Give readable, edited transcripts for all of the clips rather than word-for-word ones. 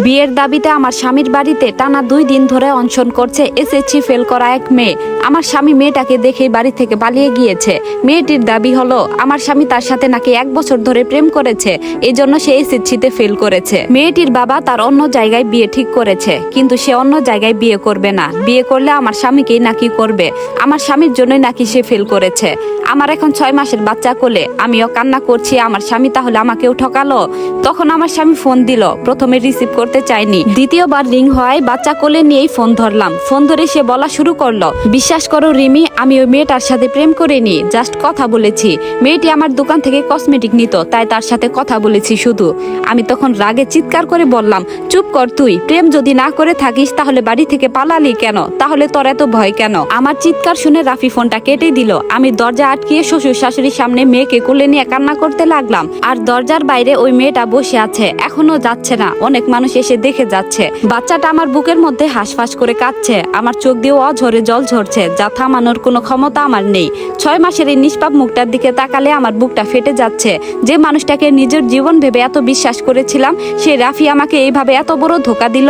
বিয়ের দাবিতে আমার স্বামীর বাড়িতে টানা 2 দিন ধরে অনশন করছে এসএসসি ফেল করা এক মেয়ে। আমার স্বামী মেয়েটাকে দেখে বাড়ি থেকে পালিয়ে গিয়েছে। মেয়েটির দাবি হলো আমার স্বামী তার সাথে নাকি 1 বছর ধরে প্রেম করেছে, এই জন্য সে এসএসসিতে ফেল করেছে। মেয়েটির বাবা তার অন্য জায়গায় বিয়ে ঠিক করেছে, কিন্তু সে অন্য জায়গায় বিয়ে করবে না। বিয়ে করলে আমার স্বামীকেই নাকি করবে। আমার স্বামীর জন্যই নাকি সে ফেল করেছে। আমার এখন 6 মাসের বাচ্চা কোলে, আমিও কান্না করছি আমার স্বামী তাহলে আমাকেও ঠকালো। তখন আমার স্বামী ফোন দিল, প্রথমে রিসিভ করতে চাইনি, দ্বিতীয়বার রিং হয় বাচ্চা কোলে নিয়েই ফোন ধরলাম। ফোন ধরে সে বলা শুরু করলো, বিশ্বাস করো রিমি, আমি ওই মেয়েটার সাথে প্রেম করিনি, জাস্ট কথা বলেছি। মেয়েটি আমার দোকান থেকে কসমেটিক নিত, তাই তার সাথে কথা বলেছি শুধু। আমি তখন রাগে চিৎকার করে বললাম, চুপ কর তুই, প্রেম যদি না করে থাকিস তাহলে বাড়ি থেকে পালালি কেন, তাহলে তোর এত ভয় কেন? আমার চিৎকার শুনে রাফি ফোনটা কেটে দিল। আমি দরজা আটকিয়ে শ্বশুর শাশুড়ির সামনে মেয়েকে কোলে নিয়ে কান্না করতে লাগলাম। আর দরজার বাইরে ওই মেয়েটা বসে আছে, এখনো যাচ্ছে না। অনেক মানুষ এসে দেখে যাচ্ছে। বাচ্চাটা আমার বুকের মধ্যে হাঁসফাঁস করে কাঁদছে। আমার চোখ দিয়ে অঝরে জল ঝরছে, যা থামানোর কোনো ক্ষমতা আমার নেই। 6 মাসের এই নিষ্পাপ মুখটার দিকে তাকালে আমার বুকটা ফেটে যাচ্ছে। যে মানুষটাকে নিজের জীবন ভেবে এত বিশ্বাস করেছিলাম, সেই রাফি আমাকে এইভাবে এত বড় ধোকা দিল।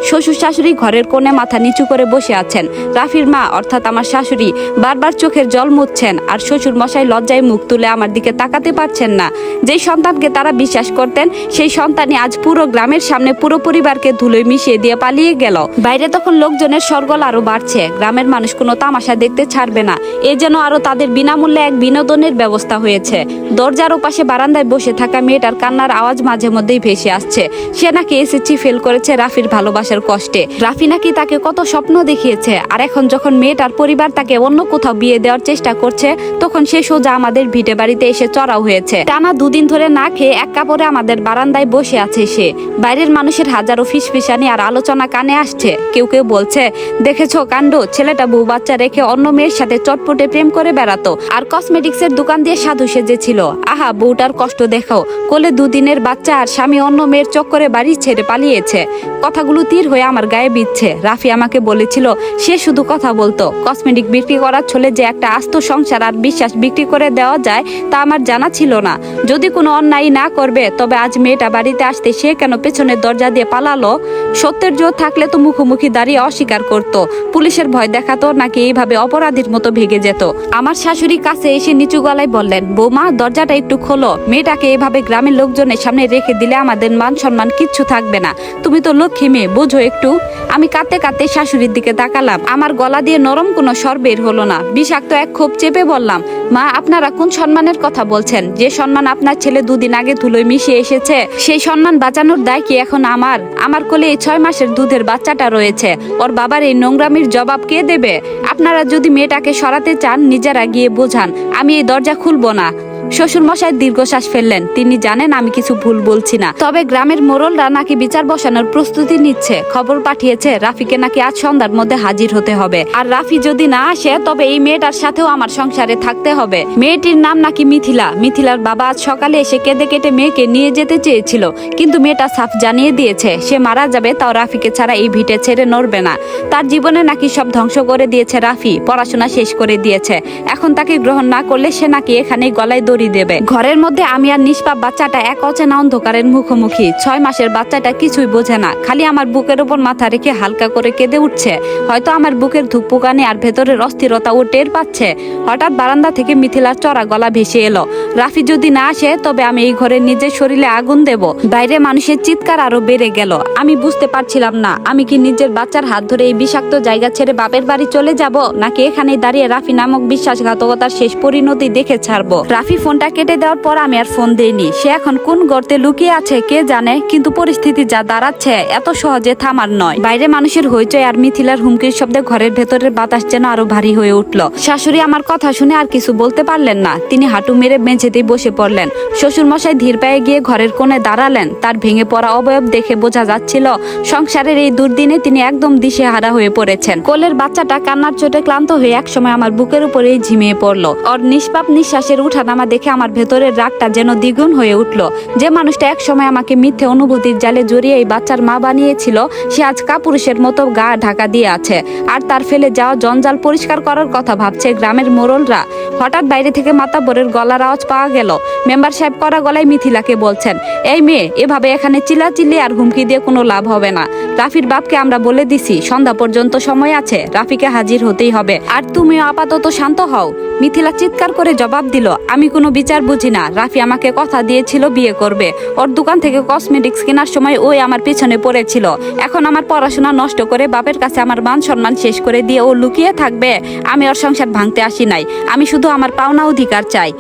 শ্বশুর শাশুড়ি ঘরের কোণে মাথা নিচু করে বসে আছেন। রাফির মা অর্থাৎ আমার শাশুড়ি বারবার চোখের জল মুছছেন, আর শ্বশুর মশাই লজ্জায় মুখ তুলে আমার দিকে তাকাতে পারছেন না। যেই সন্তানকে তারা বিশ্বাস করতেন, সেই সন্তানই আজ পুরো গ্রামের সামনে পুরো পরিবারকে ধুলোয় মিশিয়ে দিয়ে পালিয়ে গেল। বাইরে তখন লোকজনের সরগোল আরো বাড়ছে। গ্রামের মানুষ কোনো তামাশা দেখতে ছাড়বে না, এ যেন আরো তাদের বিনামূল্যে এক বিনোদনের ব্যবস্থা হয়েছে। দরজার ওপাশে বারান্দায় বসে থাকা মেয়েটার কান্নার আওয়াজ মাঝে মধ্যেই ভেসে আসছে। সে নাকি এসএসসি ফেল করেছে রাফির ভালোবাসার কষ্টে। রাফি নাকি তাকে কত স্বপ্ন দেখিয়েছে, আর এখন যখন মেয়েটার পরিবার তাকে অন্য কোথাও বিয়ে দেওয়ার চেষ্টা করছে, তখন সে সোজা আমাদের ভিটে বাড়িতে এসে চড়াও হয়েছে। টানা 2 দিন ধরে না খেয়ে এক কাপড়ে আমাদের বারান্দায় বসে আছে সে। বাইরের মানুষের হাজারো ফিসফিসানি আর আলোচনা কানে আসছে। কেউ কেউ বলছে, দেখেছো কাণ্ড, ছেলেটা বউ বাচ্চা রেখে অন্য মেয়ের সাথে চটপটে প্রেম করে বেড়াতো, আর কসমেটিক্সের দোকান দিয়ে সাধু সেজেছিল। আহা, বউটার কষ্ট দেখো, কোলে 2 দিনের বাচ্চা, আর স্বামী অন্য মেয়ের চক্করে বাড়ি ছেড়ে পালিয়েছে। কথাগুলো তীর হয়ে আমার গায়ে বিচ্ছে। রাফি আমাকে বলেছিল সে শুধু কথা বলতো, কসমেটিক বিক্রি করার ছলে যে একটা আস্ত সংসার আর বিশ্বাস বিক্রি করে দেওয়া যায় তা আমার জানা ছিল না। যদি কোনো অন্যায় না করবে, তবে আজ মেয়েটা বাড়িতে আসতে সে কেন পেছনের দরজা দিয়ে পালালো? সত্যের জোর থাকলে তো মুখোমুখি দাঁড়িয়ে অস্বীকার করতো, পুলিশের ভয় দেখাতো, নাকি এইভাবে অপরাধীর মতো ভেগে যেত। আমার শাশুড়ি কাছে এসে নিচু গলায় বললেন, বৌমা দরজাটা একটু খোলো, মেয়েটাকে এভাবে গ্রামের লোকজনের সামনে রেখে দিলে আমাদের মান সম্মান কিচ্ছু থাকবে না। তুমি তো লক্ষ্মী মেয়ে, বোঝো একটু। আমি কাঁদতে কাঁদতে শাশুড়ির দিকে তাকালাম। আমার গলা দিয়ে নরম কোনো স্বর বের হলো না। বিষাক্ত এক ক্ষোভ চেপে বললাম, মা আপনারা কোন সম্মানের কথা বলছেন? যে সম্মান আপনার ছেলে 2 দিন আগে ধুলোয় মিশিয়ে এসেছে, সেই সম্মান বাঁচানোর দায় কি এখন আমার? আমার কোলে এই 6 মাসের দুধের বাচ্চাটা রয়েছে, ওর বাবার এই নোংরামির জবাব কে দেবে? আপনারা যদি মেয়েটাকে সরাতে চান, নিজেরা গিয়ে বোঝান, আমি এই দরজা খুলবো না। শ্বশুর মশাই দীর্ঘশ্বাস ফেললেন। তিনি জানেন আমি কিছু ভুল বলছি না, তবে গ্রামের মোড়লরা নাকি বিচার বসানোর প্রস্তুতি নিচ্ছে। খবর পাঠিয়েছে রাফিকে নাকি আজ সন্ধ্যার মধ্যে হাজির হতে হবে, আর রাফি যদি না আসে তবে এই মেয়েটার সাথেও আমার সংসারে থাকতে হবে। মেয়েটির নাম নাকি মিথিলা। মিথিলার বাবা আজ সকালে এসে কেঁদে কেটে মেয়েকে নিয়ে যেতে চেয়েছিল, কিন্তু মেয়েটা সাফ জানিয়ে দিয়েছে সে মারা যাবে, তাও রাফিকে ছাড়া এই ভিটে ছেড়ে নড়বে না। তার জীবনে নাকি সব ধ্বংস করে দিয়েছে রাফি, পড়াশোনা শেষ করে দিয়েছে। এখন তাকে গ্রহণ না করলে সে নাকি এখানেই গলায় দড়ি দেবে। ঘরের মধ্যে আমি আর নিষ্পাপ বাচ্চাটা এক অচেনা অন্ধকারের মুখোমুখি। 6 মাসের বাচ্চাটা কিছুই বোঝে না, খালি আমার বুকের উপর মাথা রেখে হালকা করে কেঁদে উঠছে। হয়তো আমার বুকের ধুকপুকানি আর ভেতরের অস্থিরতা ও টের পাচ্ছে। হঠাৎ বারান্দা থেকে মিথিলার চড়া গলা ভেসে এলো, রাফি যদি না আসে তবে আমি এই ঘরে নিজের শরীরে আগুন দেব। বাইরে মানুষের চিৎকার আরো বেড়ে গেল। আমি বুঝতে পারছিলাম না, আমি কি নিজের বাচ্চার হাত ধরে এই বিষাক্ত জায়গা ছেড়ে বাপের বাড়ি চলে যাব, নাকি এখানেই দাঁড়িয়ে রাফি নামক বিশ্বাসঘাতকতার শেষ পরিণতি দেখে ছাড়বো। রাফি ফোনটা কেটে দেওয়ার পর আমি আর ফোন দেইনি। সে এখন কোন গর্তে লুকিয়ে আছে কে জানে, কিন্তু পরিস্থিতি যা দাঁড়াচ্ছে এত সহজে থামার নয়। বাইরে মানুষের হইচই আর মিথিলার হুমকির শব্দে ঘরের ভেতরের বাতাস যেন আরো ভারী হয়ে উঠল। শাশুড়ি আমার কথা শুনে আর কিছু বলতে পারলেন না, তিনি হাঁটু মেরে মেঝেতেই বসে পড়লেন। শ্বশুর মশাই ধীর পায়ে গিয়ে ঘরের কোণে দাঁড়ালেন। তার ভেঙে পড়া অবয়ব দেখে বোঝা যাচ্ছিল সংসারের এই দুর্দিনে তিনি একদম দিশেহারা হয়ে পড়েছেন। কোলের বাচ্চাটা কান্নার চোটে ক্লান্ত হয়ে একসময় আমার বুকের উপরেই ঝিমিয়ে পড়লো। ওর নিষ্পাপ নিঃশ্বাসের উঠানামা দেখে আমার ভেতরের রাগটা যেন দ্বিগুণ হয়ে উঠল। যে মানুষটা একসময় আমাকে মিথ্যে অনুভূতির জালে জড়িয়ে এই বাচ্চার মা বানিয়েছিল, সে আজ কাপুরুষের মতো গা ঢাকা দিয়ে আছে, আর তার ফেলে যাওয়া জঞ্জাল পরিষ্কার করার কথা ভাবছে গ্রামের মোড়লরা। হঠাৎ বাইরে থেকে মাতাব্বরের গলার আওয়াজ পাওয়া গেল। মেম্বার সাহেব কড়া গলায় মিথিলাকে বলছেন, এই মেয়ে, এভাবে এখানে চিল্লাচিল্লি আর হুমকি দিয়ে কোনো লাভ হবে না। রাফির বাপকে আমরা বলে দিছি সন্ধ্যা পর্যন্ত সময় আছে, রাফিকে হাজির হতেই হবে, আর তুমিও আপাতত শান্ত হও। মিথিলা চিৎকার করে জবাব দিল, আমি কোনো বিচার বুঝি না। রাফি আমাকে কথা দিয়েছিল বিয়ে করবে। ওর দোকান থেকে কসমেটিক্স কেনার সময় ওই আমার পিছনে পড়েছিল। এখন আমার পড়াশোনা নষ্ট করে বাপের কাছে আমার মান সম্মান শেষ করে দিয়ে ও লুকিয়ে থাকবে? আমি ওর সংসার ভাঙতে আসি নাই, আমি শুধু আমার পাওনা অধিকার চাই।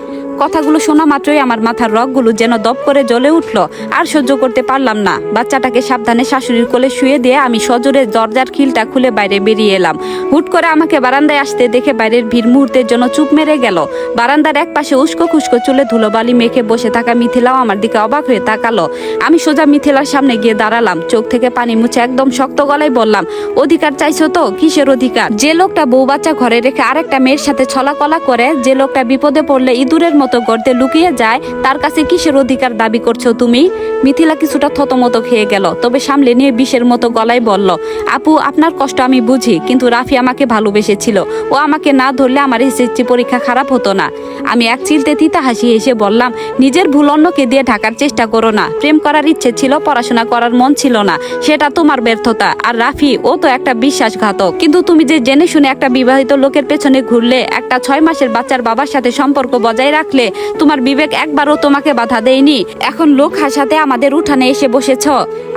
কথাগুলো শোনা মাত্রই আমার মাথার রগগুলো যেন দপ করে জ্বলে উঠল। আর সহ্য করতে পারলাম না। বাচ্চাটাকে সাবধানে শাশুড়ির কোলে শুয়ে দিয়ে আমি সজোরে দরজার খিলটা খুলে বাইরে বেরিয়ে এলাম। হুট করে আমাকে বারান্দায় আসতে দেখে বাইরের ভিড় মুহূর্তের জন্য চুপ মেরে গেল। বারান্দার এক পাশে উস্কো খুস্কো চুলে ধুলোবালি মেখে বসে থাকা মিথিলাও আমার দিকে অবাক হয়ে তাকালো। আমি সোজা মিথিলার সামনে গিয়ে দাঁড়ালাম, চোখ থেকে পানি মুছে একদম শক্ত গলায় বললাম, অধিকার চাইছো তো? কিসের অধিকার? যে লোকটা বউ বাচ্চা ঘরে রেখে আরেকটা মেয়ের সাথে ছলাকলা করে, যে লোকটা বিপদে পড়লে ইঁদুরের মতো গর্তে লুকিয়ে যায়, তার কাছে কিসের অধিকার দাবি করছো তুমি? মিথিলা কিছুটা থতমত খেয়ে গেল, তবে সামলে নিয়ে বিষের মতো গলায় বলল, আপু, আপনার কষ্ট আমি বুঝি, কিন্তু রাফি আমাকে ভালোবেসেছিল। ও আমাকে না ধরলে আমার এসএসসি পরীক্ষা খারাপ হতো না। আমি এক চিলতে তিতা হাসি হেসে বললাম, নিজের ভুল অন্যকে দিয়ে ঢাকার চেষ্টা করো না। প্রেম করার ইচ্ছে ছিল, পড়াশোনা করার মন ছিল না, সেটা তোমার ব্যর্থতা। আর রাফি, ও তো একটা বিশ্বাসঘাতক। কিন্তু তুমি যে জেনে শুনে একটা বিবাহিত লোকের পেছনে ঘুরলে, একটা 6 মাসের বাচ্চার বাবার সাথে সম্পর্ক বজায় রাখলে, তোমার বিবেক একবারও তোমাকে বাধা দেয়নি? এখন লোক হাসাতে আমাদের উঠানে এসে বসেছ।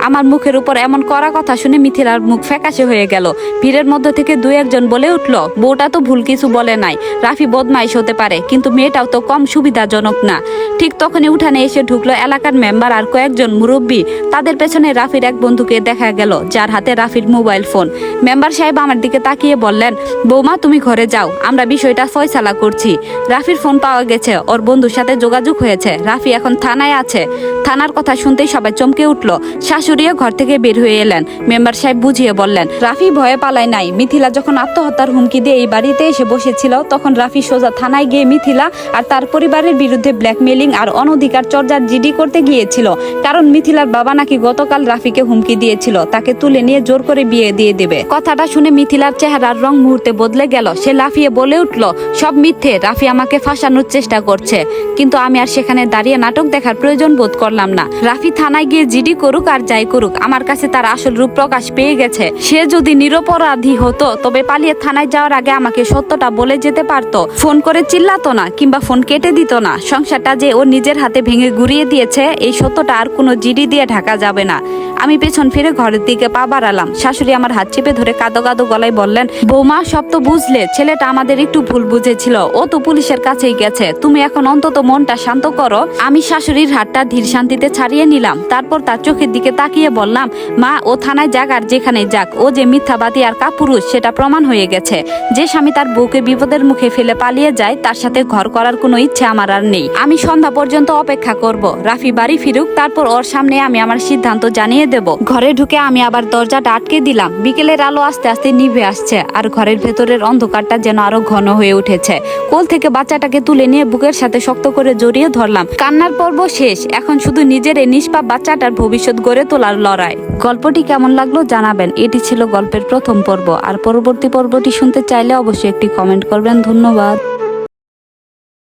আমার মুখের উপর এমন কড়া কথা শুনে মিথিলার মুখ ফ্যাকাশে হয়ে গেল। ভিড়ের মধ্যে থেকে 2-1 জন বলে উঠল, বউটা তো ভুল কিছু বলে নাই। রাফি বদমাইশ হতে পারে, কিন্তু মেয়েটাও তো কম সুবিধাজনক না। ঠিক তখনই উঠানে এসে ঢুকলো এলাকার মেম্বার আর কয়েকজন মুরব্বী। তাদের পেছনে রাফির এক বন্ধুকে দেখা গেল, যার হাতে রাফির মোবাইল ফোন। মেম্বার সাহেব আমার দিকে তাকিয়ে বললেন, বৌমা, তুমি ঘরে যাও, আমরা বিষয়টা ফয়সালা করছি। রাফির ফোন পাওয়া গেছে, ওর বন্ধুর সাথে যোগাযোগ হয়েছে। রাফি এখন থানায় আছে। থানার কথা শুনতেই সবাই চমকে উঠল। শাশুড়িও ঘর থেকে বের হয়ে এলেন। মেম্বার সাহেব বুঝিয়ে বললেন, রাফি ভয়ে পালায় নাই। মিথিলা যখন আত্মহত্যার হুমকি দিয়ে এই বাড়িতে এসে বসেছিল, তখন রাফি সোজা থানায় গিয়ে মিথিলা আর তার পরিবারের বিরুদ্ধে ব্ল্যাকমেলিং আর অনধিকার চর্যার জিডি করতে গিয়েছিল। কারণ মিথিলার বাবা নাকি গতকাল রাফিকে হুমকি দিয়েছিল তাকে তুলে নিয়ে জোর করে বিয়ে দিয়ে দেবে। কথাটা শুনে মিথিলার চেহারার রং মুহূর্তে বদলে গেল। সে লাফিয়ে বলে উঠল, সব মিথ্যে, রাফি আমাকে ফাঁসানোর চেষ্টা করছে। কিন্তু আমি আর সেখানে দাঁড়িয়ে নাটক দেখার প্রয়োজন বোধ করলাম না। রাফি থানায় গিয়ে জিডি করুক আর যাই করুক, আমার কাছে তার আসল রূপ প্রকাশ পেয়ে গেছে। সে যদি নিরপরাধী হতো, তবে পালিয়ে থানায় যাওয়ার আগে আমাকে সত্যটা বলে যেতে পারতো। ফোন করে চিল্লাতো না, কিংবা ফোন কেটে দিত না। সংসারটা যে ও নিজের হাতে ভেঙে গুড়িয়ে দিয়েছে, এই সত্যটা আর কোনো জিডি দিয়ে ঢাকা যাবে না। আমি পেছন ফিরে ঘরের দিকে পা বাড়ালাম। শাশুড়ি আমার হাত চেপে ধরে কাঁদো কাঁদো গলায় বললেন, বৌমা, সব তো বুঝলে, ছেলেটা আমাদের একটু ভুল বুঝেছিল। ও তো পুলিশের কাছেই গেছে। তুমি এখন অন্তত মনটা শান্ত করো। আমি শাশুড়ির হাতটা ধীর শান্তিতে ছাড়িয়ে নিলাম। তারপর তার চোখের দিকে তাকিয়ে বললাম, মা, ও থানায় যাক আর যেখানে যাক, ও যে মিথ্যাবাদী আর কাপুরুষ সেটা প্রমাণ হয়ে গেছে। যে স্বামী তার বউকে বিপদের মুখে ফেলে পালিয়ে যায়, তার সাথে ঘর করার কোনো ইচ্ছে আমার আর নেই। আমি সন্ধ্যা পর্যন্ত অপেক্ষা করব। রাফি বাড়ি ফিরুক, তারপর ওর সামনে আমি আমার সিদ্ধান্ত জানিয়ে দেব। ঘরে ঢুকে আমি আবার দরজাটা আটকে দিলাম। বিকেলের আলো আস্তে আস্তে নিভে আসছে, আর ঘরের ভেতরের অন্ধকারটা যেন আরো ঘন হয়ে উঠেছে। কোল থেকে বাচ্চাটাকে তুলে নিয়ে বুকের সাথে শক্ত করে জড়িয়ে ধরলাম। কান্নার পর্ব শেষ, এখন শুধু নিজের এই নিষ্পাপ বাচ্চাটার ভবিষ্যৎ গড়ে তোলার লড়াই। গল্পটি কেমন লাগলো জানাবেন। এটি ছিল গল্পের প্রথম পর্ব, আর পরবর্তী পর্বটি শুনতে চাইলে অবশ্যই একটি কমেন্ট করবেন। ধন্যবাদ।